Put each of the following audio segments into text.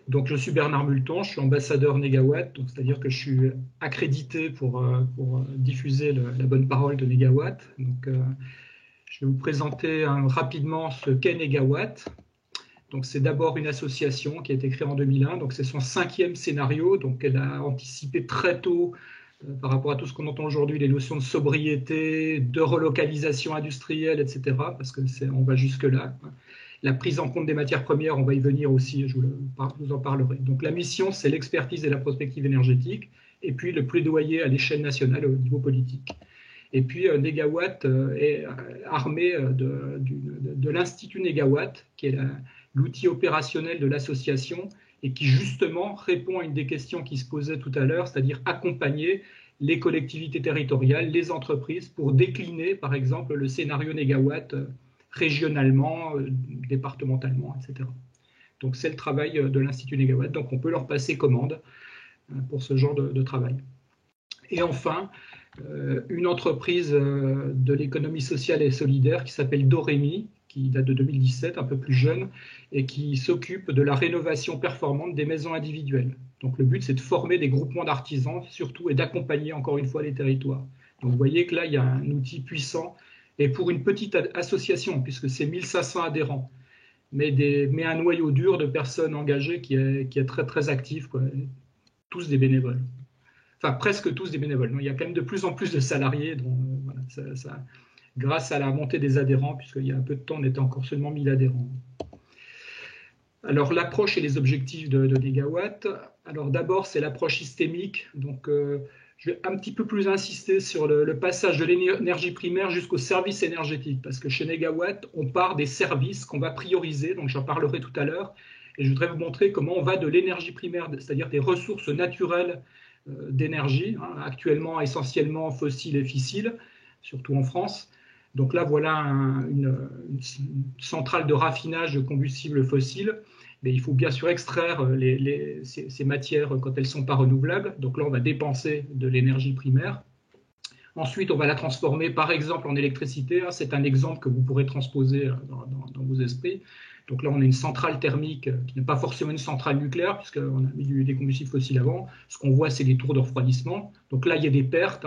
Donc, je suis Bernard Multon, je suis ambassadeur Négawatt, c'est-à-dire que je suis accrédité pour diffuser la bonne parole de Négawatt. Donc, je vais vous présenter rapidement ce qu'est Négawatt. Donc, c'est d'abord une association qui a été créée en 2001. Donc, c'est son 5e scénario. Donc, elle a anticipé très tôt par rapport à tout ce qu'on entend aujourd'hui, les notions de sobriété, de relocalisation industrielle, etc. Parce que on va jusque-là. La prise en compte des matières premières, on va y venir aussi, je vous en parlerai. Donc, la mission, c'est l'expertise et la prospective énergétique, et puis le plaidoyer à l'échelle nationale au niveau politique. Et puis, Négawatt est armé de l'Institut Négawatt, qui est l'outil opérationnel de l'association et qui, justement, répond à une des questions qui se posaient tout à l'heure, c'est-à-dire accompagner les collectivités territoriales, les entreprises, pour décliner, par exemple, le scénario Négawatt régionalement, départementalement, etc. Donc, c'est le travail de l'Institut Négawatt. Donc, on peut leur passer commande pour ce genre de travail. Et enfin, une entreprise de l'économie sociale et solidaire qui s'appelle Doremi, qui date de 2017, un peu plus jeune, et qui s'occupe de la rénovation performante des maisons individuelles. Donc le but, c'est de former des groupements d'artisans, surtout, et d'accompagner encore une fois les territoires. Donc vous voyez que là, il y a un outil puissant, et pour une petite association, puisque c'est 1500 adhérents, mais un noyau dur de personnes engagées qui est très, très actif, quoi. Tous des bénévoles. Enfin, presque tous des bénévoles. Non, il y a quand même de plus en plus de salariés, donc, voilà, grâce à la montée des adhérents, puisqu'il y a un peu de temps, on était encore seulement 1000 adhérents. Alors, l'approche et les objectifs de Négawatt. Alors, d'abord, c'est l'approche systémique. Donc, je vais un petit peu plus insister sur le passage de l'énergie primaire jusqu'au service énergétique, parce que chez Négawatt, on part des services qu'on va prioriser, donc j'en parlerai tout à l'heure, et je voudrais vous montrer comment on va de l'énergie primaire, c'est-à-dire des ressources naturelles d'énergie, actuellement essentiellement fossiles et fissiles, surtout en France. Donc là, voilà une centrale de raffinage de combustibles fossiles. Mais il faut bien sûr extraire ces matières quand elles ne sont pas renouvelables. Donc là, on va dépenser de l'énergie primaire. Ensuite, on va la transformer, par exemple, en électricité. C'est un exemple que vous pourrez transposer dans vos esprits. Donc là, on a une centrale thermique qui n'est pas forcément une centrale nucléaire, puisqu'on a mis des combustibles fossiles avant. Ce qu'on voit, c'est les tours de refroidissement. Donc là, il y a des pertes.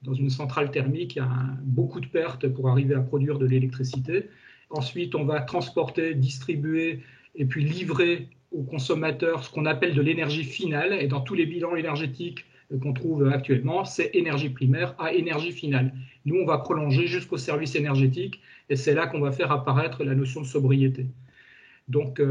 Dans une centrale thermique, il y a beaucoup de pertes pour arriver à produire de l'électricité. Ensuite, on va transporter, distribuer et puis livrer aux consommateurs ce qu'on appelle de l'énergie finale. Et dans tous les bilans énergétiques qu'on trouve actuellement, c'est énergie primaire à énergie finale. Nous, on va prolonger jusqu'au service énergétique et c'est là qu'on va faire apparaître la notion de sobriété. Donc,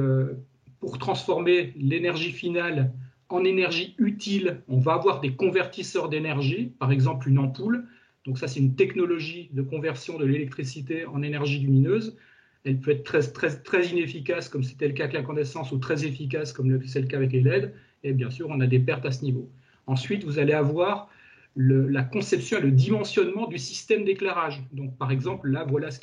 pour transformer l'énergie finale en énergie utile, on va avoir des convertisseurs d'énergie, par exemple une ampoule. Donc ça, c'est une technologie de conversion de l'électricité en énergie lumineuse. Elle peut être très inefficace, comme c'était le cas avec l'incandescence, ou très efficace, comme c'est le cas avec les LED. Et bien sûr, on a des pertes à ce niveau. Ensuite, vous allez avoir la conception et le dimensionnement du système d'éclairage. Donc, par exemple, là, voilà ce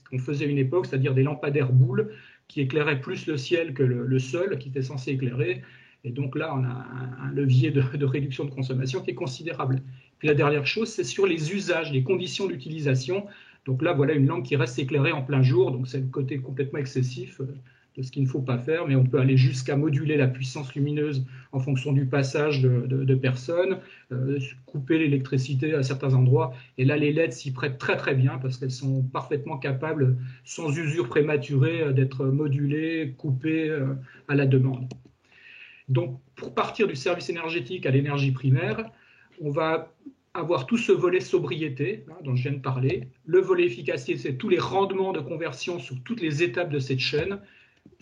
qu'on faisait à une époque, c'est-à-dire des lampadaires boules qui éclairaient plus le ciel que le sol qui était censé éclairer. Et donc là, on a un levier de réduction de consommation qui est considérable. Puis la dernière chose, c'est sur les usages, les conditions d'utilisation. Donc là, voilà une lampe qui reste éclairée en plein jour. Donc c'est le côté complètement excessif de ce qu'il ne faut pas faire. Mais on peut aller jusqu'à moduler la puissance lumineuse en fonction du passage de personnes, couper l'électricité à certains endroits. Et là, les LED s'y prêtent très très bien parce qu'elles sont parfaitement capables, sans usure prématurée, d'être modulées, coupées à la demande. Donc, pour partir du service énergétique à l'énergie primaire, on va avoir tout ce volet sobriété dont je viens de parler. Le volet efficacité, c'est tous les rendements de conversion sur toutes les étapes de cette chaîne,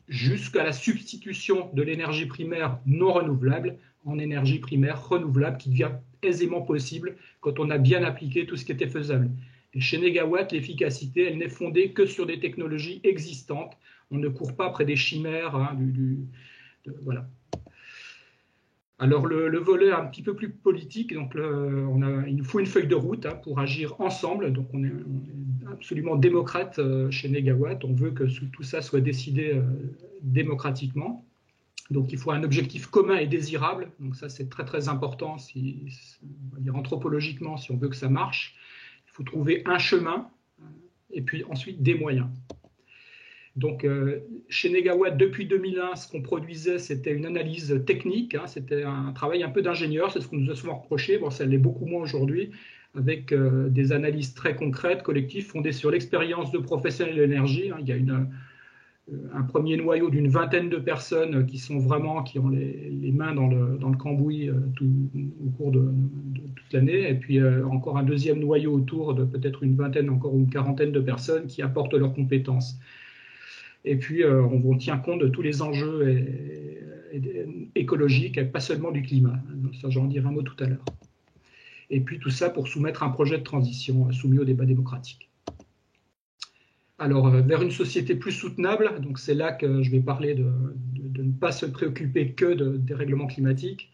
jusqu'à la substitution de l'énergie primaire non renouvelable en énergie primaire renouvelable qui devient aisément possible quand on a bien appliqué tout ce qui était faisable. Et chez Négawatt, l'efficacité, elle n'est fondée que sur des technologies existantes. On ne court pas après des chimères. Voilà. Alors le volet un petit peu plus politique, donc il nous faut une feuille de route pour agir ensemble. Donc on est absolument démocrate chez Négawatt. On veut que tout ça soit décidé démocratiquement. Donc il faut un objectif commun et désirable. Donc ça c'est très très important, on va dire anthropologiquement, si on veut que ça marche. Il faut trouver un chemin et puis ensuite des moyens. Donc, chez Negawatt, depuis 2001, ce qu'on produisait, c'était une analyse technique, hein, c'était un travail un peu d'ingénieur, c'est ce qu'on nous a souvent reproché. Bon, ça l'est beaucoup moins aujourd'hui, avec des analyses très concrètes, collectives, fondées sur l'expérience de professionnels de l'énergie. Hein. Il y a un premier noyau d'une vingtaine de personnes qui ont les mains dans le cambouis au cours de toute l'année, et puis encore un deuxième noyau autour de peut-être une vingtaine, encore une quarantaine de personnes qui apportent leurs compétences. Et puis on tient compte de tous les enjeux écologiques, et pas seulement du climat. Ça, j'en dirai un mot tout à l'heure. Et puis tout ça pour soumettre un projet de transition soumis au débat démocratique. Alors, vers une société plus soutenable, donc c'est là que je vais parler de ne pas se préoccuper que des règlements climatiques.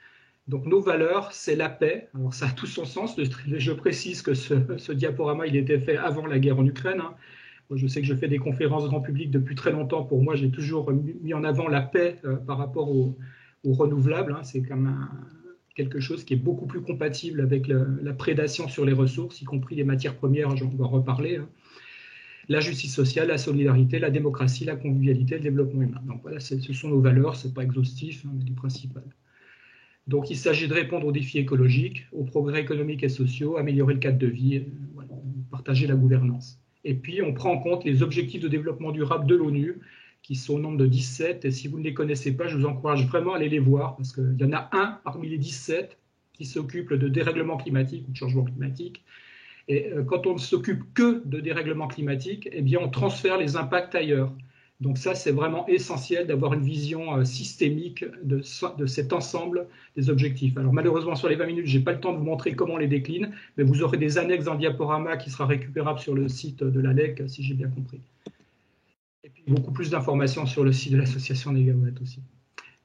Donc, nos valeurs, c'est la paix. Alors, ça a tout son sens. Je précise que ce diaporama, il était fait avant la guerre en Ukraine. Hein. Moi, je sais que je fais des conférences grand public depuis très longtemps. Pour moi, j'ai toujours mis en avant la paix par rapport aux renouvelables. Hein. C'est comme quelque chose qui est beaucoup plus compatible avec la prédation sur les ressources, y compris les matières premières, j'en vais reparler. Hein. La justice sociale, la solidarité, la démocratie, la convivialité, le développement humain. Donc voilà, ce sont nos valeurs, ce n'est pas exhaustif, hein, mais les principales. Donc il s'agit de répondre aux défis écologiques, aux progrès économiques et sociaux, améliorer le cadre de vie, voilà, partager la gouvernance. Et puis on prend en compte les objectifs de développement durable de l'ONU, qui sont au nombre de 17, et si vous ne les connaissez pas, je vous encourage vraiment à aller les voir, parce qu'il y en a un parmi les 17 qui s'occupe de dérèglement climatique ou de changement climatique. Et quand on ne s'occupe que de dérèglement climatique, eh bien on transfère les impacts ailleurs. Donc ça, c'est vraiment essentiel d'avoir une vision systémique de cet ensemble des objectifs. Alors malheureusement, sur les 20 minutes, je n'ai pas le temps de vous montrer comment on les décline, mais vous aurez des annexes dans le diaporama qui sera récupérable sur le site de l'ALEC, si j'ai bien compris. Et puis beaucoup plus d'informations sur le site de l'association Negawatt aussi.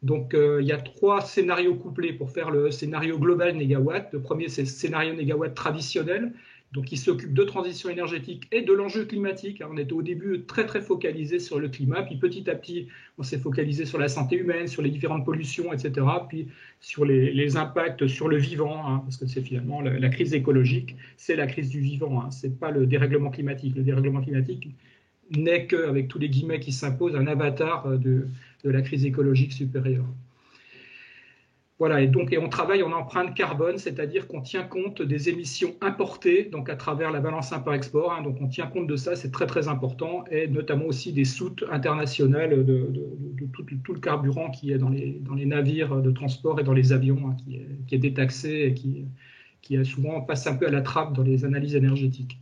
Donc, il y a 3 scénarios couplés pour faire le scénario global Negawatt. Le premier, c'est le scénario Negawatt traditionnel, donc qui s'occupe de transition énergétique et de l'enjeu climatique. On était au début très, très focalisé sur le climat, puis petit à petit, on s'est focalisé sur la santé humaine, sur les différentes pollutions, etc., puis sur les impacts sur le vivant, hein, parce que c'est finalement la crise écologique, c'est la crise du vivant, hein, ce n'est pas le dérèglement climatique. Le dérèglement climatique n'est qu'avec tous les guillemets qui s'imposent, un avatar de la crise écologique supérieure. Voilà, et on travaille en empreinte carbone, c'est-à-dire qu'on tient compte des émissions importées, donc à travers la balance import-export, hein, donc on tient compte de ça, c'est très très important, et notamment aussi des soutes internationales de tout le carburant qui est dans les navires de transport et dans les avions, hein, qui est détaxé et qui souvent passe un peu à la trappe dans les analyses énergétiques.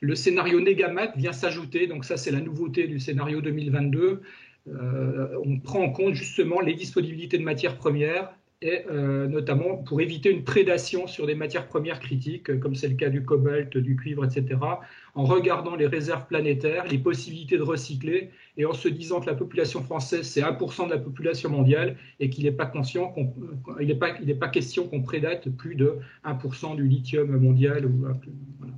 Le scénario Negamat vient s'ajouter, donc ça c'est la nouveauté du scénario 2022. On prend en compte justement les disponibilités de matières premières et notamment pour éviter une prédation sur des matières premières critiques, comme c'est le cas du cobalt, du cuivre, etc., en regardant les réserves planétaires, les possibilités de recycler et en se disant que la population française c'est 1% de la population mondiale et qu'il n'est pas question qu'on prédate plus de 1% du lithium mondial. Voilà.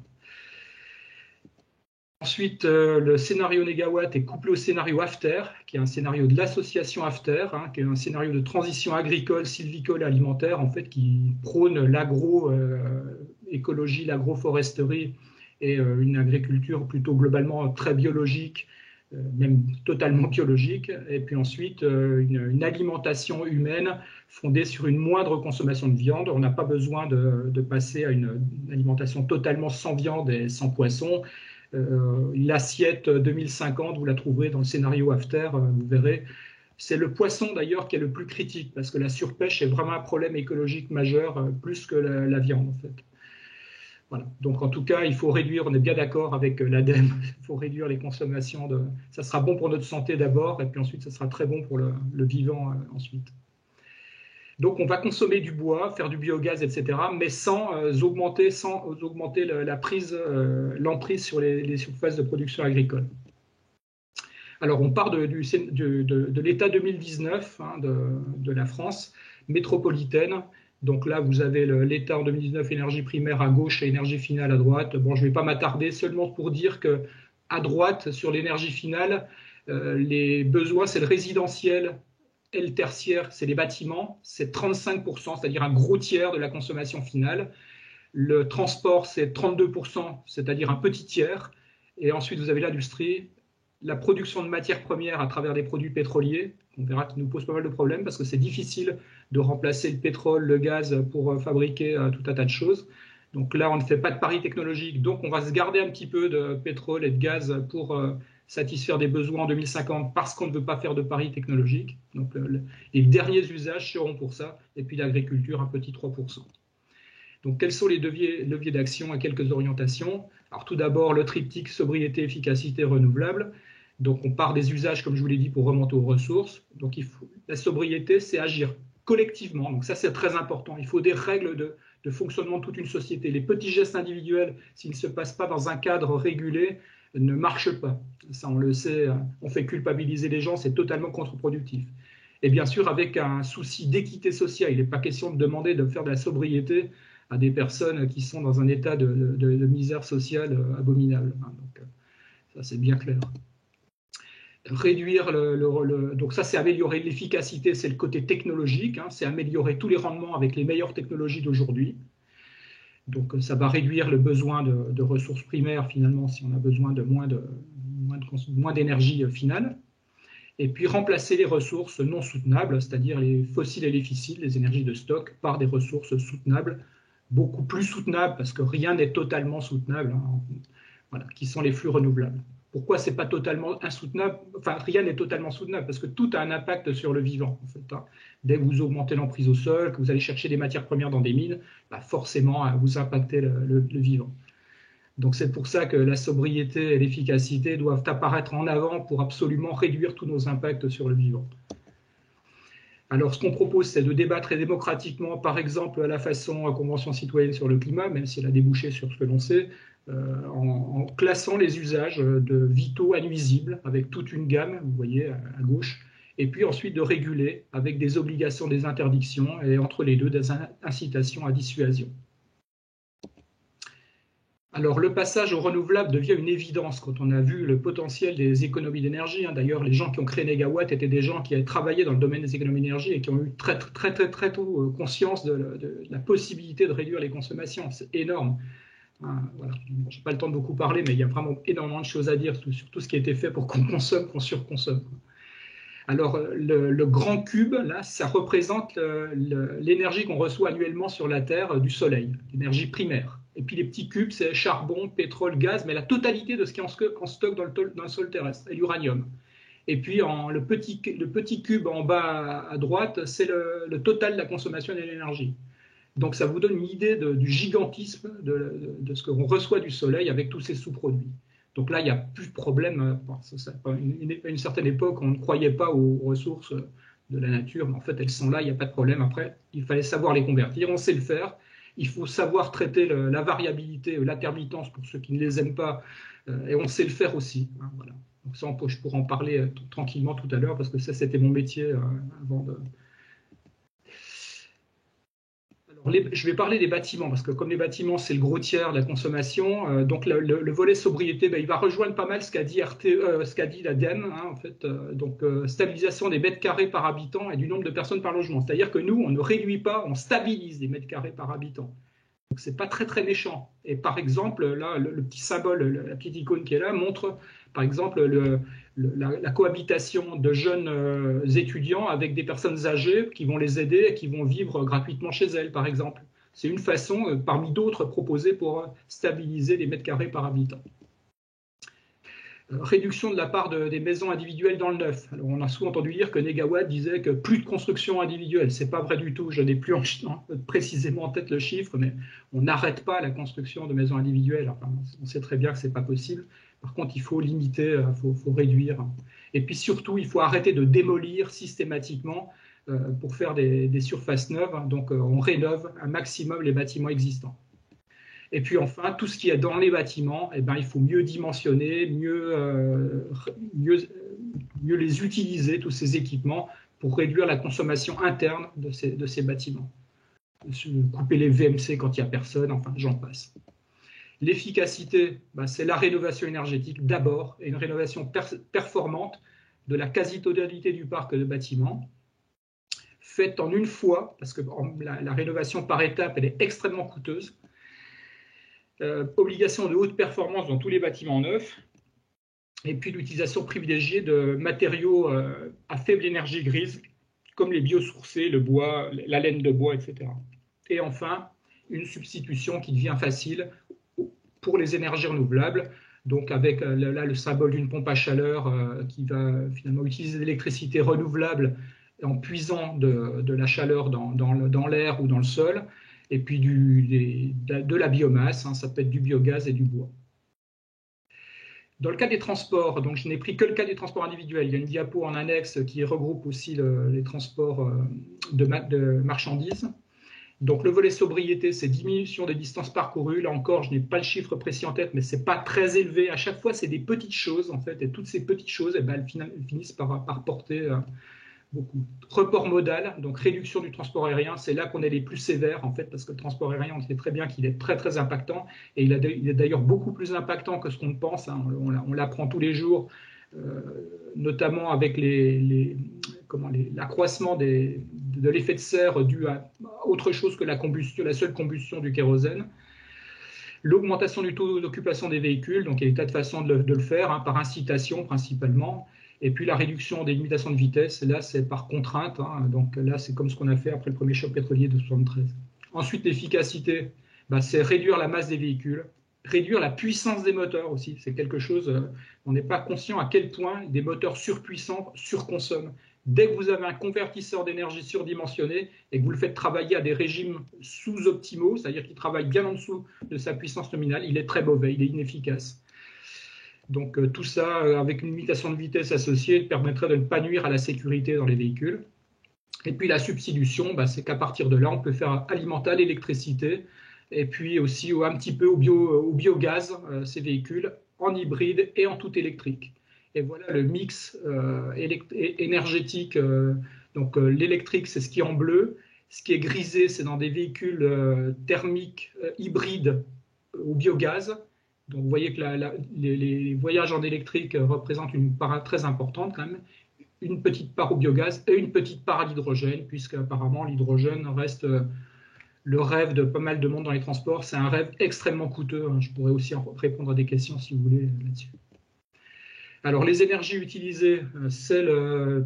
Ensuite, le scénario Negawatt est couplé au scénario AFTER, qui est un scénario de l'association AFTER, hein, qui est un scénario de transition agricole, sylvicole et alimentaire, en fait, qui prône l'agroécologie, l'agroforesterie et une agriculture plutôt globalement très biologique, même totalement biologique. Et puis ensuite, une alimentation humaine fondée sur une moindre consommation de viande. On n'a pas besoin de passer à une alimentation totalement sans viande et sans poisson. L'assiette 2050, vous la trouverez dans le scénario AFTER, vous verrez. C'est le poisson d'ailleurs qui est le plus critique parce que la surpêche est vraiment un problème écologique majeur, plus que la viande en fait. Voilà. Donc en tout cas, il faut réduire, on est bien d'accord avec l'ADEME, il faut réduire les consommations. Ça sera bon pour notre santé d'abord et puis ensuite ça sera très bon pour le vivant ensuite. Donc, on va consommer du bois, faire du biogaz, etc., mais sans augmenter l'emprise sur les surfaces de production agricole. Alors, on part de l'état 2019 hein, de la France métropolitaine. Donc là, vous avez l'état en 2019, énergie primaire à gauche et énergie finale à droite. Bon, je ne vais pas m'attarder, seulement pour dire qu'à droite, sur l'énergie finale, les besoins, c'est le résidentiel, et le tertiaire, c'est les bâtiments, c'est 35%, c'est-à-dire un gros tiers de la consommation finale. Le transport, c'est 32%, c'est-à-dire un petit tiers. Et ensuite, vous avez l'industrie, la production de matières premières à travers des produits pétroliers. On verra qu'il nous pose pas mal de problèmes parce que c'est difficile de remplacer le pétrole, le gaz pour fabriquer tout un tas de choses. Donc là, on ne fait pas de pari technologique, donc on va se garder un petit peu de pétrole et de gaz pour satisfaire des besoins en 2050 parce qu'on ne veut pas faire de pari technologique. Donc les derniers usages seront pour ça, et puis l'agriculture, un petit 3%. Donc quels sont les leviers d'action et quelques orientations? Alors tout d'abord, le triptyque sobriété, efficacité, renouvelable. Donc on part des usages, comme je vous l'ai dit, pour remonter aux ressources. Donc la sobriété, c'est agir collectivement. Donc ça, c'est très important. Il faut des règles de fonctionnement de toute une société. Les petits gestes individuels, s'ils ne se passent pas dans un cadre régulé, ne marchent pas. Ça, on le sait, on fait culpabiliser les gens, c'est totalement contre-productif. Et bien sûr, avec un souci d'équité sociale, il n'est pas question de demander de faire de la sobriété à des personnes qui sont dans un état de misère sociale abominable. Donc, ça, c'est bien clair. Réduire donc ça, c'est améliorer l'efficacité, c'est le côté technologique, c'est améliorer tous les rendements avec les meilleures technologies d'aujourd'hui. Donc ça va réduire le besoin de ressources primaires finalement si on a besoin de moins d'énergie finale. Et puis remplacer les ressources non soutenables, c'est-à-dire les fossiles et les fissiles, les énergies de stock, par des ressources soutenables, beaucoup plus soutenables parce que rien n'est totalement soutenable, voilà, qui sont les flux renouvelables. Pourquoi c'est pas totalement insoutenable? Enfin, rien n'est totalement soutenable parce que tout a un impact sur le vivant. En fait, Dès que vous augmentez l'emprise au sol, que vous allez chercher des matières premières dans des mines, forcément, vous impactez le vivant. Donc c'est pour ça que la sobriété et l'efficacité doivent apparaître en avant pour absolument réduire tous nos impacts sur le vivant. Alors, ce qu'on propose, c'est de débattre démocratiquement, par exemple, à la façon Convention citoyenne sur le climat, même si elle a débouché sur ce que l'on sait, en classant les usages de vitaux à nuisibles avec toute une gamme, vous voyez à gauche, et puis ensuite de réguler avec des obligations, des interdictions, et entre les deux, des incitations à dissuasion. Alors, le passage au renouvelable devient une évidence quand on a vu le potentiel des économies d'énergie. D'ailleurs, les gens qui ont créé Negawatt étaient des gens qui avaient travaillé dans le domaine des économies d'énergie et qui ont eu très tôt conscience de la possibilité de réduire les consommations. C'est énorme. Voilà. Je n'ai pas le temps de beaucoup parler, mais il y a vraiment énormément de choses à dire sur tout ce qui a été fait pour qu'on consomme, qu'on surconsomme. Alors, le grand cube, là, ça représente l'énergie qu'on reçoit annuellement sur la Terre du Soleil, l'énergie primaire. Et puis les petits cubes, c'est charbon, pétrole, gaz, mais la totalité de ce qui est en stock dans le sol terrestre, et l'uranium. Et puis le petit cube en bas à droite, c'est le total de la consommation de l'énergie. Donc ça vous donne une idée du gigantisme de ce qu'on reçoit du Soleil avec tous ces sous-produits. Donc là, il n'y a plus de problème. À une certaine époque, on ne croyait pas aux ressources de la nature, mais en fait, elles sont là, il n'y a pas de problème. Après, il fallait savoir les convertir, on sait le faire. Il faut savoir traiter la variabilité, l'intermittence pour ceux qui ne les aiment pas, et on sait le faire aussi. Voilà. Donc ça, je pourrais en parler tranquillement tout à l'heure, parce que ça, c'était mon métier avant de... Je vais parler des bâtiments, parce que comme les bâtiments, c'est le gros tiers de la consommation, donc le volet sobriété, il va rejoindre pas mal ce qu'a dit l'ADEME, en fait, donc stabilisation des mètres carrés par habitant et du nombre de personnes par logement. C'est-à-dire que nous, on ne réduit pas, on stabilise les mètres carrés par habitant. Donc c'est pas très méchant. Et par exemple, là, le petit symbole, la petite icône qui est là, montre par exemple la cohabitation de jeunes étudiants avec des personnes âgées qui vont les aider et qui vont vivre gratuitement chez elles, par exemple. C'est une façon, parmi d'autres, proposée pour stabiliser les mètres carrés par habitant. Réduction de la part des maisons individuelles dans le neuf. Alors, on a souvent entendu dire que Negawatt disait que plus de construction individuelle. Ce n'est pas vrai du tout. Je n'ai plus précisément en tête le chiffre, mais on n'arrête pas la construction de maisons individuelles. Enfin, on sait très bien que ce n'est pas possible. Par contre, il faut limiter, il faut réduire. Et puis surtout, il faut arrêter de démolir systématiquement pour faire des surfaces neuves. Donc, on rénove un maximum les bâtiments existants. Et puis enfin, tout ce qui est dans les bâtiments, il faut mieux dimensionner, mieux les utiliser, tous ces équipements, pour réduire la consommation interne de ces bâtiments. Couper les VMC quand il n'y a personne, enfin, j'en passe. L'efficacité, c'est la rénovation énergétique d'abord, et une rénovation performante de la quasi-totalité du parc de bâtiments, faite en une fois, parce que la rénovation par étapes, elle est extrêmement coûteuse. Obligation de haute performance dans tous les bâtiments neufs, et puis l'utilisation privilégiée de matériaux à faible énergie grise, comme les biosourcés, le bois, la laine de bois, etc. Et enfin, une substitution qui devient facile pour les énergies renouvelables, donc avec là le symbole d'une pompe à chaleur qui va finalement utiliser de l'électricité renouvelable en puisant de la chaleur dans l'air ou dans le sol, et puis de la biomasse, hein, ça peut être du biogaz et du bois. Dans le cas des transports, donc je n'ai pris que le cas des transports individuels. Il y a une diapo en annexe qui regroupe aussi les transports de marchandises. Donc le volet sobriété, c'est diminution des distances parcourues. Là encore, je n'ai pas le chiffre précis en tête, mais ce n'est pas très élevé. À chaque fois, c'est des petites choses, en fait. Et toutes ces petites choses, eh ben, elles finissent par porter beaucoup. Report modal, donc réduction du transport aérien, c'est là qu'on est les plus sévères en fait, parce que le transport aérien, on sait très bien qu'il est très très impactant, et il est d'ailleurs beaucoup plus impactant que ce qu'on pense, hein. On l'apprend tous les jours, notamment avec l'accroissement de l'effet de serre dû à autre chose que la seule combustion du kérosène. L'augmentation du taux d'occupation des véhicules, donc il y a des tas de façons de le faire, hein, par incitation principalement. Et puis la réduction des limitations de vitesse, là c'est par contrainte, hein, donc là c'est comme ce qu'on a fait après le premier choc pétrolier de 1973. Ensuite l'efficacité, c'est réduire la masse des véhicules, réduire la puissance des moteurs aussi, c'est quelque chose, on n'est pas conscient à quel point des moteurs surpuissants surconsomment. Dès que vous avez un convertisseur d'énergie surdimensionné et que vous le faites travailler à des régimes sous-optimaux, c'est-à-dire qu'il travaille bien en dessous de sa puissance nominale, il est très mauvais, il est inefficace. Donc tout ça, avec une limitation de vitesse associée, permettrait de ne pas nuire à la sécurité dans les véhicules. Et puis la substitution, c'est qu'à partir de là, on peut faire alimenter l'électricité et puis aussi un petit peu au biogaz, ces véhicules, en hybride et en tout électrique. Et voilà le mix énergétique. Donc l'électrique, c'est ce qui est en bleu. Ce qui est grisé, c'est dans des véhicules thermiques hybrides au biogaz. Donc vous voyez que les voyages en électrique représentent une part très importante quand même, une petite part au biogaz et une petite part à l'hydrogène, puisque apparemment l'hydrogène reste le rêve de pas mal de monde dans les transports. C'est un rêve extrêmement coûteux, hein. Je pourrais aussi répondre à des questions si vous voulez là-dessus. Alors les énergies utilisées, c'est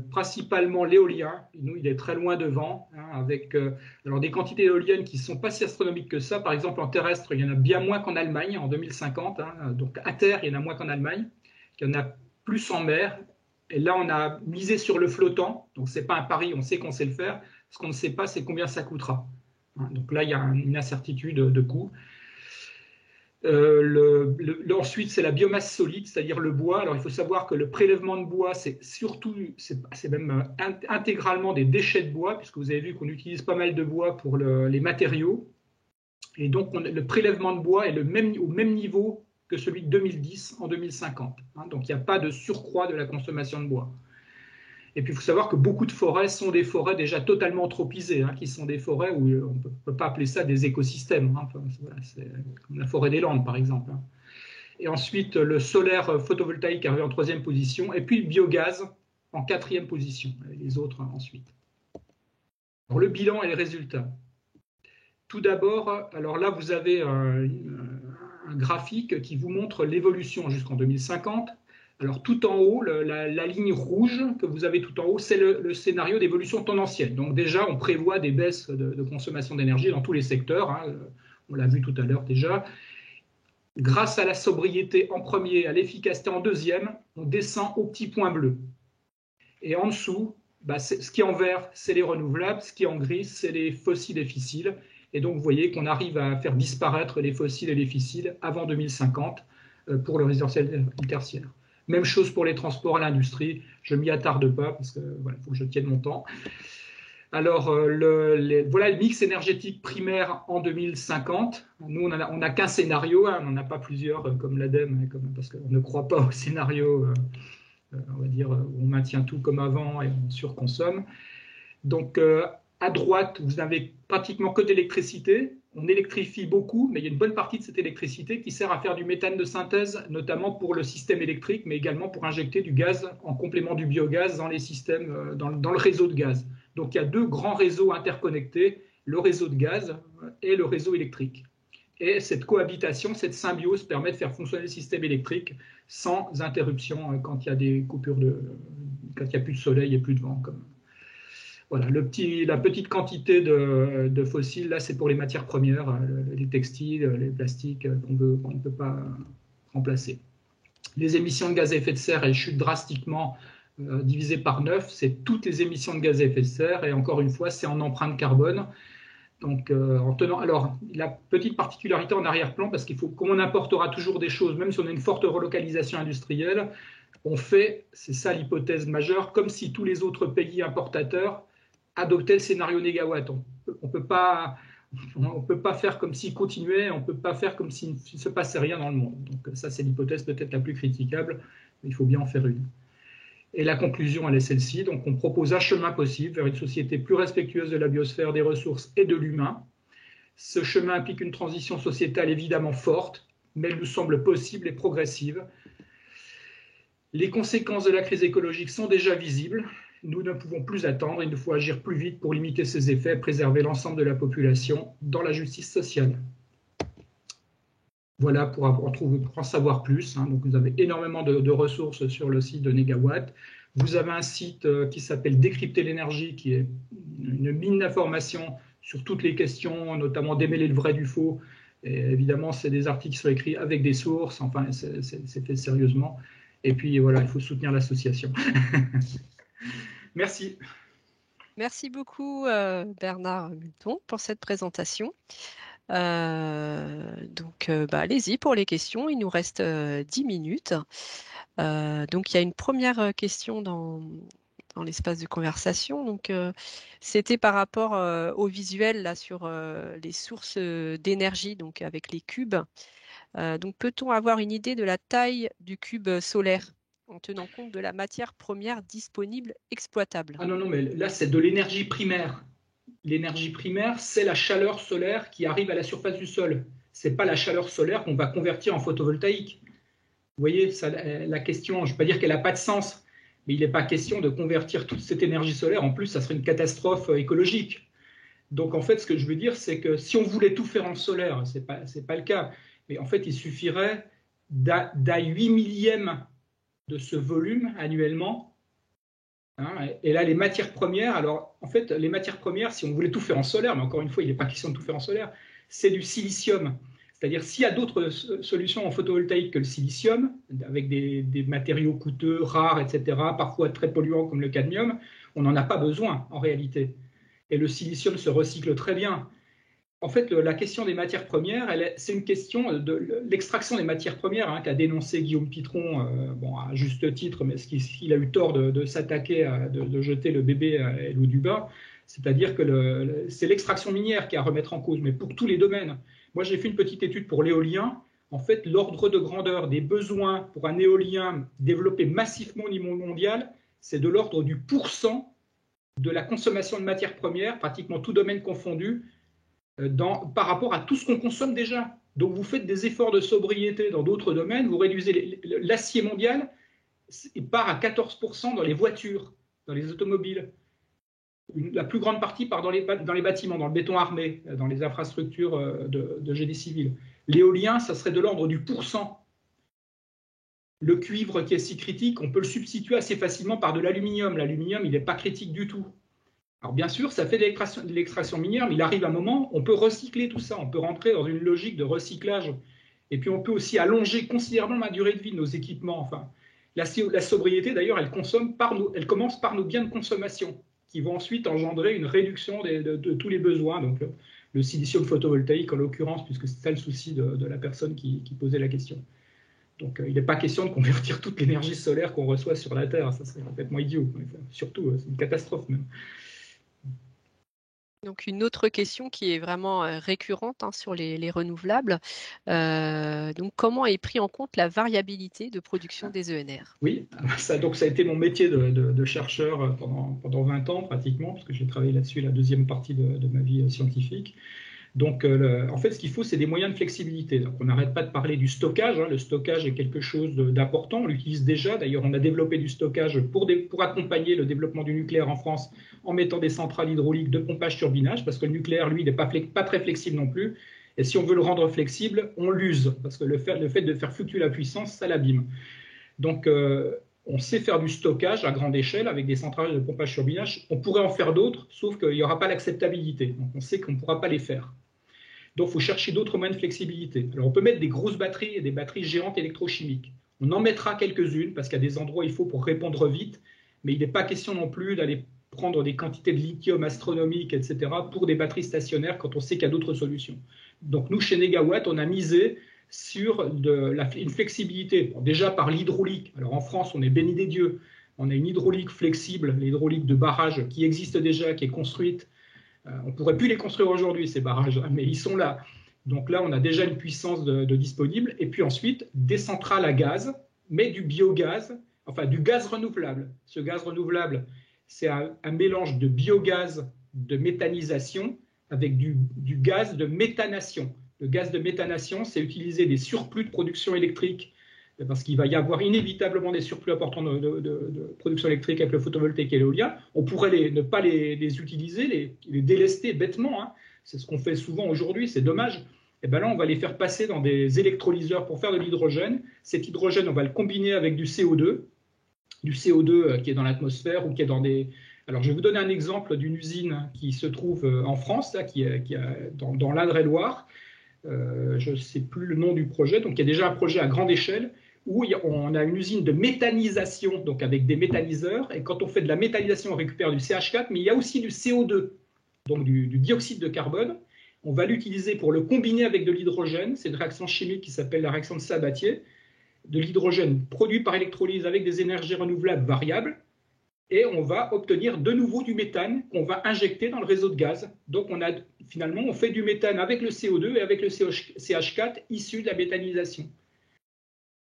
principalement l'éolien. Nous, il est très loin devant, hein, avec alors des quantités éoliennes qui ne sont pas si astronomiques que ça. Par exemple, en terrestre, il y en a bien moins qu'en Allemagne en 2050. Hein, donc à terre, il y en a moins qu'en Allemagne. Il y en a plus en mer. Et là, on a misé sur le flottant. Donc ce n'est pas un pari, on sait qu'on sait le faire. Ce qu'on ne sait pas, c'est combien ça coûtera. Hein, donc là, il y a une incertitude de coût. Ensuite, c'est la biomasse solide, c'est-à-dire le bois. Alors, il faut savoir que le prélèvement de bois, c'est même intégralement des déchets de bois, puisque vous avez vu qu'on utilise pas mal de bois pour les matériaux. Et donc, le prélèvement de bois est au même niveau que celui de 2010 en 2050. Hein, donc, il n'y a pas de surcroît de la consommation de bois. Et puis, il faut savoir que beaucoup de forêts sont des forêts déjà totalement anthropisées, hein, qui sont des forêts où on ne peut pas appeler ça des écosystèmes. Hein. Enfin, voilà, c'est comme la forêt des Landes, par exemple. Hein. Et ensuite, le solaire photovoltaïque arrive en 3e position, et puis le biogaz en 4e position, et les autres ensuite. Alors, le bilan et les résultats. Tout d'abord, alors là, vous avez un graphique qui vous montre l'évolution jusqu'en 2050. Alors tout en haut, la ligne rouge que vous avez tout en haut, c'est le scénario d'évolution tendancielle. Donc déjà, on prévoit des baisses de consommation d'énergie dans tous les secteurs, hein, on l'a vu tout à l'heure déjà. Grâce à la sobriété en premier, à l'efficacité en deuxième, on descend au petit point bleu. Et en dessous, ce qui est en vert, c'est les renouvelables, ce qui est en gris, c'est les fossiles et fissiles. Et donc vous voyez qu'on arrive à faire disparaître les fossiles et les fissiles avant 2050 pour le résidentiel tertiaire. Même chose pour les transports à l'industrie. Je ne m'y attarde pas parce que voilà, faut que je tienne mon temps. Alors, voilà le mix énergétique primaire en 2050. Nous, on n'a qu'un scénario, hein, on n'en a pas plusieurs comme l'ADEME, parce qu'on ne croit pas au scénario, on va dire, où on maintient tout comme avant et on surconsomme. Donc, à droite, vous n'avez pratiquement que d'électricité. On électrifie beaucoup, mais il y a une bonne partie de cette électricité qui sert à faire du méthane de synthèse, notamment pour le système électrique, mais également pour injecter du gaz en complément du biogaz dans les systèmes, dans le réseau de gaz. Donc il y a deux grands réseaux interconnectés, le réseau de gaz et le réseau électrique. Et cette cohabitation, cette symbiose permet de faire fonctionner le système électrique sans interruption quand il y a des coupures quand il n'y a plus de soleil et plus de vent. Voilà, la petite quantité de fossiles, là, c'est pour les matières premières, les textiles, les plastiques qu'on ne peut pas remplacer. Les émissions de gaz à effet de serre, elles chutent drastiquement, divisées par 9. C'est toutes les émissions de gaz à effet de serre. Et encore une fois, c'est en empreinte carbone. Donc, alors, la petite particularité en arrière-plan, parce qu'il faut, comme on importera toujours des choses, même si on a une forte relocalisation industrielle, on fait, c'est ça l'hypothèse majeure, comme si tous les autres pays importateurs adoptaient le scénario négawatt. On peut pas faire comme s'ils continuaient, on ne peut pas faire comme s'il ne se passait rien dans le monde. Donc ça, c'est l'hypothèse peut-être la plus critiquable, mais il faut bien en faire une. Et la conclusion, elle est celle-ci. Donc, on propose un chemin possible vers une société plus respectueuse de la biosphère, des ressources et de l'humain. Ce chemin implique une transition sociétale évidemment forte, mais elle nous semble possible et progressive. Les conséquences de la crise écologique sont déjà visibles. Nous ne pouvons plus attendre. Il nous faut agir plus vite pour limiter ses effets et préserver l'ensemble de la population dans la justice sociale. Voilà, pour en savoir plus. Donc, vous avez énormément de ressources sur le site de Négawatt. Vous avez un site qui s'appelle Décrypter l'énergie, qui est une mine d'informations sur toutes les questions, notamment démêler le vrai du faux. Et évidemment, c'est des articles qui sont écrits avec des sources. Enfin, c'est fait sérieusement. Et puis, voilà, il faut soutenir l'association. Merci. Merci beaucoup, Bernard Multon, pour cette présentation. Allez-y pour les questions. Il nous reste 10 minutes. Donc, il y a une première question dans l'espace de conversation. Donc, c'était par rapport au visuel là, sur les sources d'énergie, donc avec les cubes. Donc, peut-on avoir une idée de la taille du cube solaire en tenant compte de la matière première disponible exploitable? Ah non, mais là, c'est de l'énergie primaire. L'énergie primaire, c'est la chaleur solaire qui arrive à la surface du sol. Ce n'est pas la chaleur solaire qu'on va convertir en photovoltaïque. Vous voyez, ça, la question, je ne vais pas dire qu'elle n'a pas de sens, mais il n'est pas question de convertir toute cette énergie solaire. En plus, ça serait une catastrophe écologique. Donc, en fait, ce que je veux dire, c'est que si on voulait tout faire en solaire, ce n'est pas le cas. Mais en fait, il suffirait d'un 8 millième de ce volume annuellement. Et là, les matières premières, alors en fait, les matières premières, si on voulait tout faire en solaire, mais encore une fois, il n'est pas question de tout faire en solaire, c'est du silicium. C'est-à-dire, s'il y a d'autres solutions en photovoltaïque que le silicium, avec des matériaux coûteux, rares, etc., parfois très polluants comme le cadmium, on n'en a pas besoin en réalité. Et le silicium se recycle très bien. En fait, la question des matières premières, c'est une question de l'extraction des matières premières qu'a dénoncé Guillaume Pitron, à juste titre, mais il a eu tort de s'attaquer, de jeter le bébé à l'eau du bain. C'est-à-dire que c'est l'extraction minière qui est à remettre en cause, mais pour tous les domaines. Moi, j'ai fait une petite étude pour l'éolien. En fait, l'ordre de grandeur des besoins pour un éolien développé massivement au niveau mondial, c'est de l'ordre du % de la consommation de matières premières, pratiquement tout domaine confondu, par rapport à tout ce qu'on consomme déjà. Donc, vous faites des efforts de sobriété dans d'autres domaines, vous réduisez l'acier mondial, il part à 14% dans les voitures, dans les automobiles. La plus grande partie part dans les bâtiments, dans le béton armé, dans les infrastructures de génie civil. L'éolien, ça serait de l'ordre du %. Le cuivre qui est si critique, on peut le substituer assez facilement par de l'aluminium. L'aluminium, il n'est pas critique du tout. Alors bien sûr, ça fait de l'extraction minière, mais il arrive un moment, on peut recycler tout ça, on peut rentrer dans une logique de recyclage. Et puis on peut aussi allonger considérablement la durée de vie de nos équipements. Enfin, la sobriété, d'ailleurs, elle commence par nos biens de consommation, qui vont ensuite engendrer une réduction de tous les besoins. Donc le silicium photovoltaïque, en l'occurrence, puisque c'est ça le souci de la personne qui posait la question. Donc il n'est pas question de convertir toute l'énergie solaire qu'on reçoit sur la Terre, ça serait complètement idiot. Surtout, c'est une catastrophe même. Donc, une autre question qui est vraiment récurrente sur les renouvelables. Donc, comment est pris en compte la variabilité de production des ENR? Oui, donc ça a été mon métier de chercheur pendant 20 ans pratiquement, parce que j'ai travaillé là-dessus la deuxième partie de ma vie scientifique. Donc, en fait, ce qu'il faut, c'est des moyens de flexibilité. Donc, on n'arrête pas de parler du stockage. Le stockage est quelque chose d'important. On l'utilise déjà. D'ailleurs, on a développé du stockage pour accompagner le développement du nucléaire en France en mettant des centrales hydrauliques de pompage-turbinage, parce que le nucléaire, lui, n'est pas très flexible non plus. Et si on veut le rendre flexible, on l'use, parce que le fait de faire fluctuer la puissance, ça l'abîme. Donc, on sait faire du stockage à grande échelle avec des centrales de pompage-turbinage. On pourrait en faire d'autres, sauf qu'il n'y aura pas l'acceptabilité. Donc, on sait qu'on ne pourra pas les faire. Donc, il faut chercher d'autres moyens de flexibilité. Alors, on peut mettre des grosses batteries et des batteries géantes électrochimiques. On en mettra quelques-unes, parce qu'il y a des endroits où il faut pour répondre vite, mais il n'est pas question non plus d'aller prendre des quantités de lithium astronomiques, etc., pour des batteries stationnaires quand on sait qu'il y a d'autres solutions. Donc, nous, chez Negawatt, on a misé sur une flexibilité, bon, déjà par l'hydraulique. Alors, en France, on est béni des dieux. On a une hydraulique flexible, l'hydraulique de barrage qui existe déjà, qui est construite. On ne pourrait plus les construire aujourd'hui, ces barrages, mais ils sont là. Donc là, on a déjà une puissance de disponible. Et puis ensuite, des centrales à gaz, mais du biogaz, enfin du gaz renouvelable. Ce gaz renouvelable, c'est un mélange de biogaz de méthanisation avec du gaz de méthanation. Le gaz de méthanation, c'est utiliser des surplus de production électrique, parce qu'il va y avoir inévitablement des surplus importants de production électrique avec le photovoltaïque et l'éolien. On pourrait ne pas les utiliser, les délester bêtement, hein. C'est ce qu'on fait souvent aujourd'hui, c'est dommage. Et bien là, on va les faire passer dans des électrolyseurs pour faire de l'hydrogène. Cet hydrogène, on va le combiner avec du CO2 qui est dans l'atmosphère ou qui est dans des... Alors, je vais vous donner un exemple d'une usine qui se trouve en France, là, qui est dans l'Indre-et-Loire. Je ne sais plus le nom du projet. Donc, il y a déjà un projet à grande échelle où on a une usine de méthanisation, donc avec des méthaniseurs. Et quand on fait de la méthanisation, on récupère du CH4, mais il y a aussi du CO2, donc du dioxyde de carbone. On va l'utiliser pour le combiner avec de l'hydrogène. C'est une réaction chimique qui s'appelle la réaction de Sabatier. De l'hydrogène produit par électrolyse avec des énergies renouvelables variables. Et on va obtenir de nouveau du méthane qu'on va injecter dans le réseau de gaz. Donc, finalement, on fait du méthane avec le CO2 et avec le CH4 issu de la méthanisation.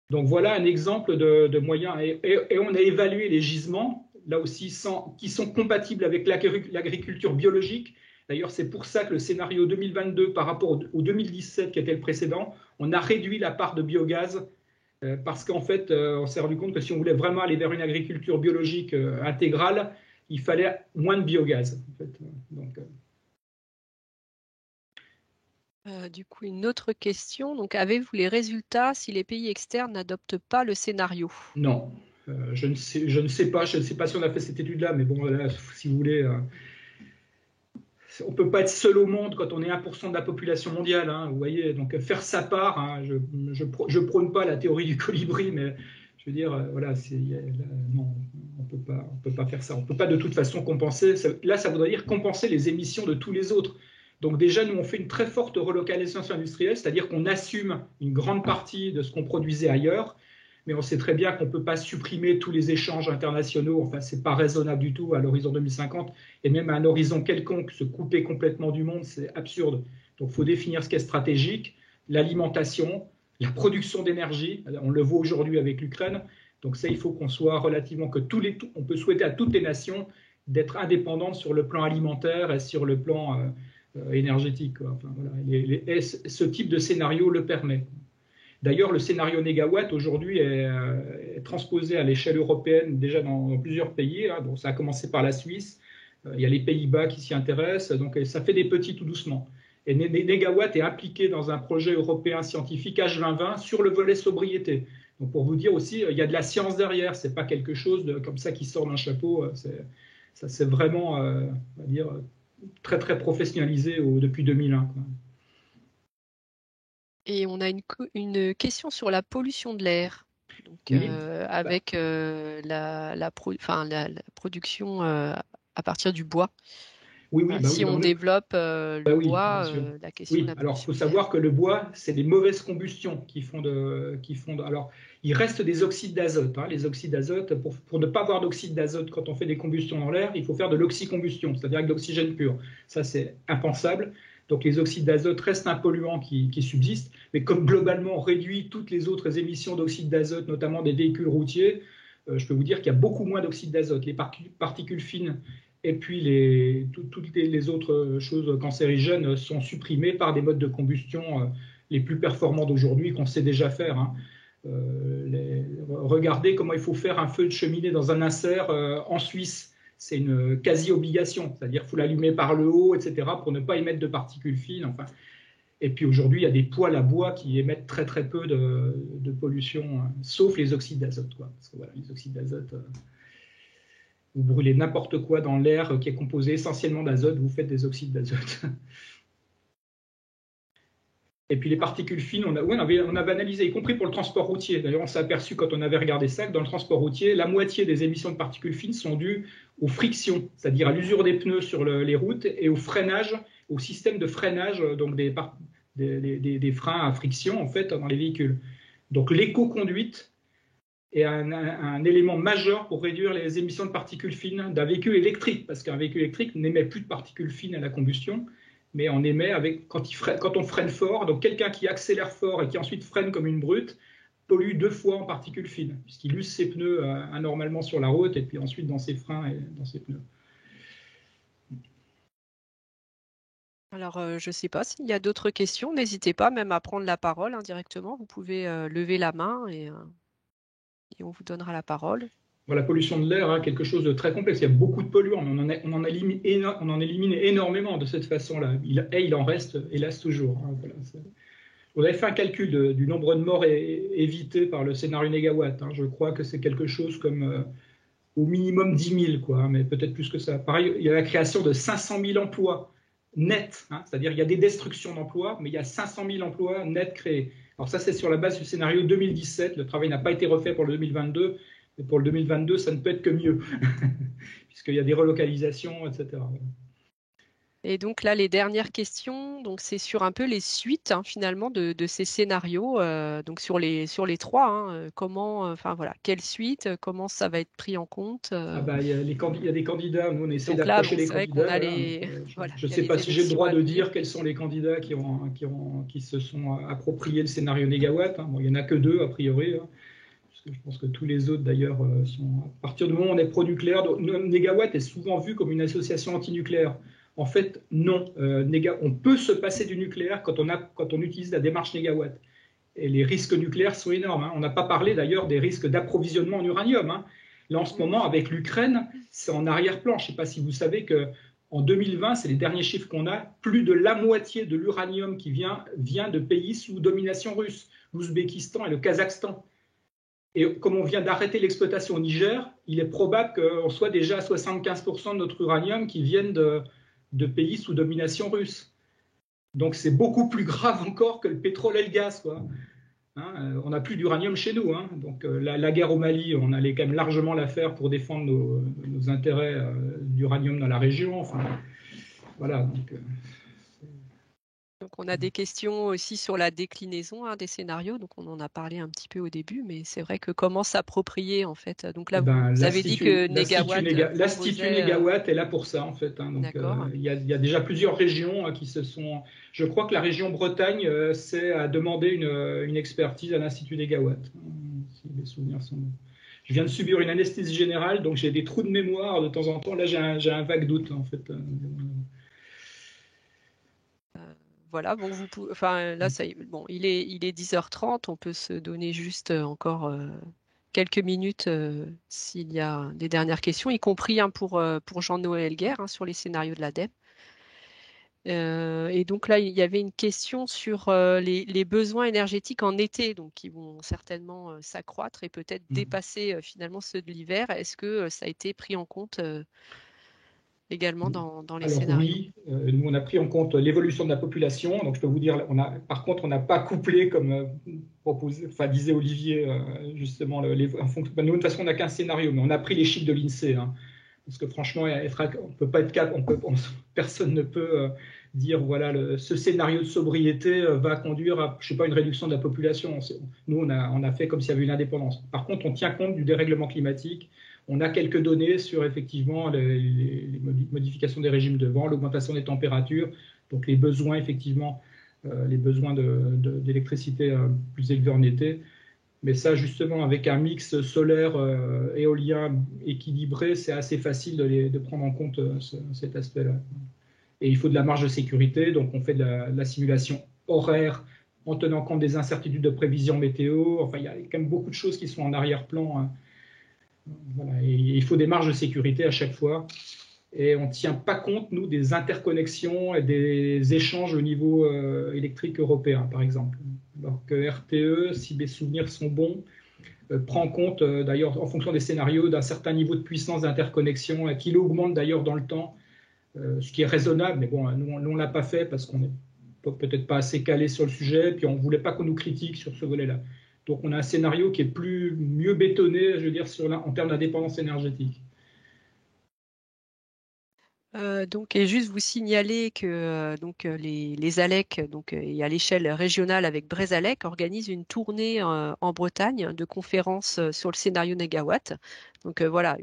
Donc, voilà un exemple de moyens. Et on a évalué les gisements, là aussi, qui sont compatibles avec l'agriculture biologique. D'ailleurs, c'est pour ça que le scénario 2022 par rapport au 2017 qui était le précédent, on a réduit la part de biogaz parce qu'en fait, on s'est rendu compte que si on voulait vraiment aller vers une agriculture biologique intégrale, il fallait moins de biogaz. En fait. Donc, du coup, une autre question. Donc, avez-vous les résultats si les pays externes n'adoptent pas le scénario? Non, je ne sais pas. Je ne sais pas si on a fait cette étude-là, mais bon, là, si vous voulez... on ne peut pas être seul au monde quand on est 1% de la population mondiale, hein, vous voyez, donc faire sa part, hein, je prône pas la théorie du colibri, mais je veux dire, voilà, non, on peut pas faire ça, on ne peut pas de toute façon compenser, là ça voudrait dire compenser les émissions de tous les autres. Donc déjà, nous on fait une très forte relocalisation industrielle, c'est-à-dire qu'on assume une grande partie de ce qu'on produisait ailleurs, mais on sait très bien qu'on ne peut pas supprimer tous les échanges internationaux, enfin ce n'est pas raisonnable du tout à l'horizon 2050, et même à un horizon quelconque, se couper complètement du monde, c'est absurde. Donc il faut définir ce qui est stratégique, l'alimentation, la production d'énergie, on le voit aujourd'hui avec l'Ukraine, donc ça il faut qu'on soit relativement, on peut souhaiter à toutes les nations d'être indépendantes sur le plan alimentaire et sur le plan énergétique. Enfin, voilà. Ce type de scénario le permet. D'ailleurs, le scénario Negawatt aujourd'hui est transposé à l'échelle européenne déjà dans plusieurs pays. Hein. Donc, ça a commencé par la Suisse. Il y a les Pays-Bas qui s'y intéressent. Donc, ça fait des petits tout doucement. Et Negawatt est impliqué dans un projet européen scientifique H2020 sur le volet sobriété. Donc, pour vous dire aussi, il y a de la science derrière. Ce n'est pas quelque chose comme ça qui sort d'un chapeau. C'est vraiment, on va dire, très, très professionnalisé depuis 2001. Quoi. Et on a une question sur la pollution de l'air, Oui. avec la production à partir du bois. Oui, oui, si on développe le bois, la question de la pollution. Alors il faut savoir que le bois, c'est des mauvaises combustions qui font Alors, il reste des oxydes d'azote. Hein. Les oxydes d'azote, pour ne pas avoir d'oxyde d'azote quand on fait des combustions dans l'air, il faut faire de l'oxycombustion, c'est-à-dire avec de l'oxygène pur. Ça, c'est impensable. Donc les oxydes d'azote restent un polluant qui subsiste, mais comme globalement on réduit toutes les autres émissions d'oxyde d'azote, notamment des véhicules routiers, je peux vous dire qu'il y a beaucoup moins d'oxyde d'azote. Les particules fines et puis toutes les autres choses cancérigènes sont supprimées par des modes de combustion les plus performants d'aujourd'hui qu'on sait déjà faire. Hein. Regardez comment il faut faire un feu de cheminée dans un insert en Suisse. C'est une quasi-obligation, c'est-à-dire qu'il faut l'allumer par le haut, etc., pour ne pas émettre de particules fines. Enfin. Et puis aujourd'hui, il y a des poêles à bois qui émettent très très peu de pollution, sauf les oxydes d'azote, quoi. Parce que voilà, les oxydes d'azote, vous brûlez n'importe quoi dans l'air qui est composé essentiellement d'azote, vous faites des oxydes d'azote. Et puis les particules fines, on avait analysé, y compris pour le transport routier. D'ailleurs, on s'est aperçu quand on avait regardé ça que dans le transport routier, la moitié des émissions de particules fines sont dues aux frictions, c'est-à-dire à l'usure des pneus sur les routes et au freinage, au système de freinage, donc des freins à friction en fait dans les véhicules. Donc l'éco-conduite est un élément majeur pour réduire les émissions de particules fines d'un véhicule électrique, parce qu'un véhicule électrique n'émet plus de particules fines à la combustion, mais on émet quand on freine fort. Donc quelqu'un qui accélère fort et qui ensuite freine comme une brute pollue 2 fois en particules fines, puisqu'il use ses pneus anormalement sur la route et puis ensuite dans ses freins et dans ses pneus. Alors, je ne sais pas s'il y a d'autres questions. N'hésitez pas même à prendre la parole directement. Vous pouvez lever la main et on vous donnera la parole. La pollution de l'air, quelque chose de très complexe. Il y a beaucoup de polluants, mais on en élimine énormément de cette façon-là. Il en reste, hélas, toujours. Voilà, on avait fait un calcul du nombre de morts évités par le scénario négawatt. Je crois que c'est quelque chose comme au minimum 10 000, quoi, mais peut-être plus que ça. Pareil, il y a la création de 500 000 emplois nets, c'est-à-dire il y a des destructions d'emplois, mais il y a 500 000 emplois nets créés. Alors ça, c'est sur la base du scénario 2017. Le travail n'a pas été refait pour le 2022. Et pour le 2022, ça ne peut être que mieux, puisqu'il y a des relocalisations, etc. Et donc là, les dernières questions, donc c'est sur un peu les suites finalement de ces scénarios, donc sur les 3, comment, voilà, quelle suite, comment ça va être pris en compte. Il y a des candidats, nous on essaie Donc là, d'approcher les candidats. Je ne sais pas si j'ai le droit de dire quels sont les candidats qui se sont appropriés le scénario négawatt. Il n'y en a que 2 a priori. Je pense que tous les autres, d'ailleurs, sont. À partir du moment où on est pro-nucléaire, Négawatt est souvent vu comme une association anti-nucléaire. En fait, non. On peut se passer du nucléaire quand on utilise la démarche Négawatt. Et les risques nucléaires sont énormes. On n'a pas parlé, d'ailleurs, des risques d'approvisionnement en uranium. Là, en ce moment, avec l'Ukraine, c'est en arrière-plan. Je ne sais pas si vous savez qu'en 2020, c'est les derniers chiffres qu'on a, plus de la moitié de l'uranium qui vient de pays sous domination russe, l'Ouzbékistan et le Kazakhstan. Et comme on vient d'arrêter l'exploitation au Niger, il est probable qu'on soit déjà à 75% de notre uranium qui vienne de pays sous domination russe. Donc c'est beaucoup plus grave encore que le pétrole et le gaz, quoi. On n'a plus d'uranium chez nous. Donc la guerre au Mali, on allait quand même largement la faire pour défendre nos intérêts d'uranium dans la région. Enfin, voilà. Donc on a des questions aussi sur la déclinaison des scénarios, donc on en a parlé un petit peu au début, mais c'est vrai que comment s'approprier en fait. Donc là, vous avez dit que l'Institut Négawatt est là pour ça en fait. Donc il y a déjà plusieurs régions qui se sont. Je crois que la région Bretagne a demandé une expertise à l'Institut Négawatt. Si les souvenirs sont bons. Je viens de subir une anesthésie générale, donc j'ai des trous de mémoire de temps en temps. Là, j'ai un vague doute en fait. Voilà, bon, là, il est 10h30, on peut se donner juste encore quelques minutes s'il y a des dernières questions, y compris pour Jean-Noël Guerre sur les scénarios de l'ADEME. Et donc là, il y avait une question sur les besoins énergétiques en été, donc qui vont certainement s'accroître et peut-être dépasser finalement ceux de l'hiver. Est-ce que ça a été pris en compte également dans les scénarios? Oui, nous on a pris en compte l'évolution de la population. Donc je peux vous dire, par contre, on n'a pas couplé comme disait Olivier justement. Nous de toute façon, on n'a qu'un scénario, mais on a pris les chiffres de l'INSEE. Parce que franchement, on peut pas être capable, personne ne peut dire voilà, ce scénario de sobriété va conduire à, je sais pas, une réduction de la population. Nous, on a fait comme s'il y avait une indépendance. Par contre, on tient compte du dérèglement climatique. On a quelques données sur effectivement les modifications des régimes de vent, l'augmentation des températures, donc les besoins effectivement, les besoins d'électricité plus élevés en été. Mais ça, justement, avec un mix solaire éolien équilibré, c'est assez facile de prendre en compte cet aspect-là. Et il faut de la marge de sécurité, donc on fait de la simulation horaire en tenant compte des incertitudes de prévision météo. Enfin, il y a quand même beaucoup de choses qui sont en arrière-plan. Voilà. Et il faut des marges de sécurité à chaque fois. et on ne tient pas compte, nous, des interconnexions et des échanges au niveau électrique européen, par exemple. Alors que RTE, si mes souvenirs sont bons, prend compte, d'ailleurs, en fonction des scénarios, d'un certain niveau de puissance d'interconnexion, et qu'il augmente d'ailleurs dans le temps, ce qui est raisonnable, mais bon, nous, on ne l'a pas fait parce qu'on n'est peut-être pas assez calé sur le sujet, puis on ne voulait pas qu'on nous critique sur ce volet-là. Donc on a un scénario qui est mieux bétonné, je veux dire, en termes d'indépendance énergétique. Donc, et juste vous signaler que les ALEC, et à l'échelle régionale avec Brezalec, organisent une tournée en Bretagne de conférences sur le scénario négawatt. Donc voilà,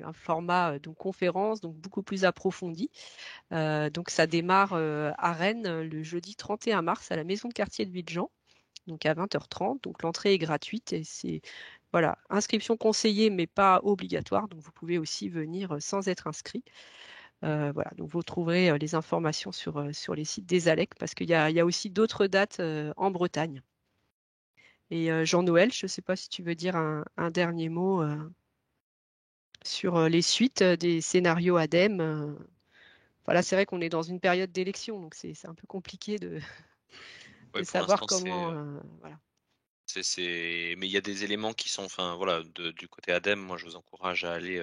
un format donc conférence, donc beaucoup plus approfondi. Donc ça démarre à Rennes le jeudi 31 mars à la maison de quartier de Villejean, donc à 20h30. Donc l'entrée est gratuite et c'est voilà, inscription conseillée mais pas obligatoire. Donc vous pouvez aussi venir sans être inscrit. Voilà, donc vous trouverez les informations sur les sites des ALEC parce qu'il y a aussi d'autres dates en Bretagne. Et Jean-Noël, je ne sais pas si tu veux dire un dernier mot sur les suites des scénarios ADEME. Voilà, c'est vrai qu'on est dans une période d'élection, donc c'est un peu compliqué de Ouais, pour savoir l'instant, comment. Voilà. mais il y a des éléments qui sont, enfin voilà, du côté ADEME, moi je vous encourage à aller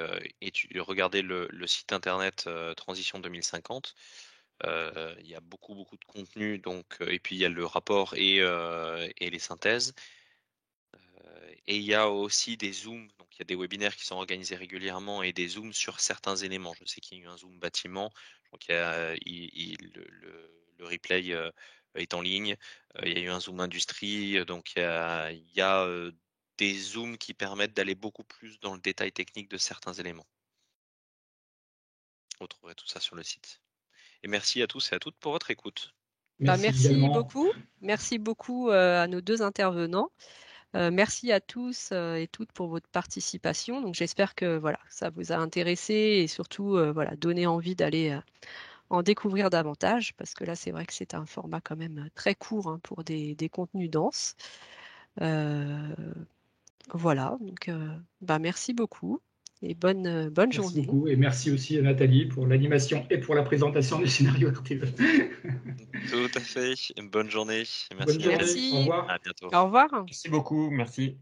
regarder le site internet Transition 2050. Il y a beaucoup de contenu, donc et puis il y a le rapport et les synthèses. Et il y a aussi des zooms, donc il y a des webinaires qui sont organisés régulièrement et des zooms sur certains éléments. Je sais qu'il y a eu un zoom bâtiment, je crois qu'il y a, le replay est en ligne. Il y a eu un zoom industrie, donc il y a des zooms qui permettent d'aller beaucoup plus dans le détail technique de certains éléments. Vous trouverez tout ça sur le site. Et merci à tous et à toutes pour votre écoute. Merci Merci également. beaucoup. Merci beaucoup à nos deux intervenants. Merci à tous et toutes pour votre participation. Donc j'espère que voilà, ça vous a intéressé et surtout voilà, donné envie d'aller en découvrir davantage parce que là c'est vrai que c'est un format quand même très court hein, pour des contenus denses. Voilà, donc merci beaucoup et bonne Merci journée. beaucoup et merci aussi à Nathalie pour l'animation et pour la présentation du scénario RTE. Tout à fait. Bonne journée. Bonne Merci journée, Nathalie. au Merci. revoir. À bientôt. Au revoir. Merci beaucoup, merci.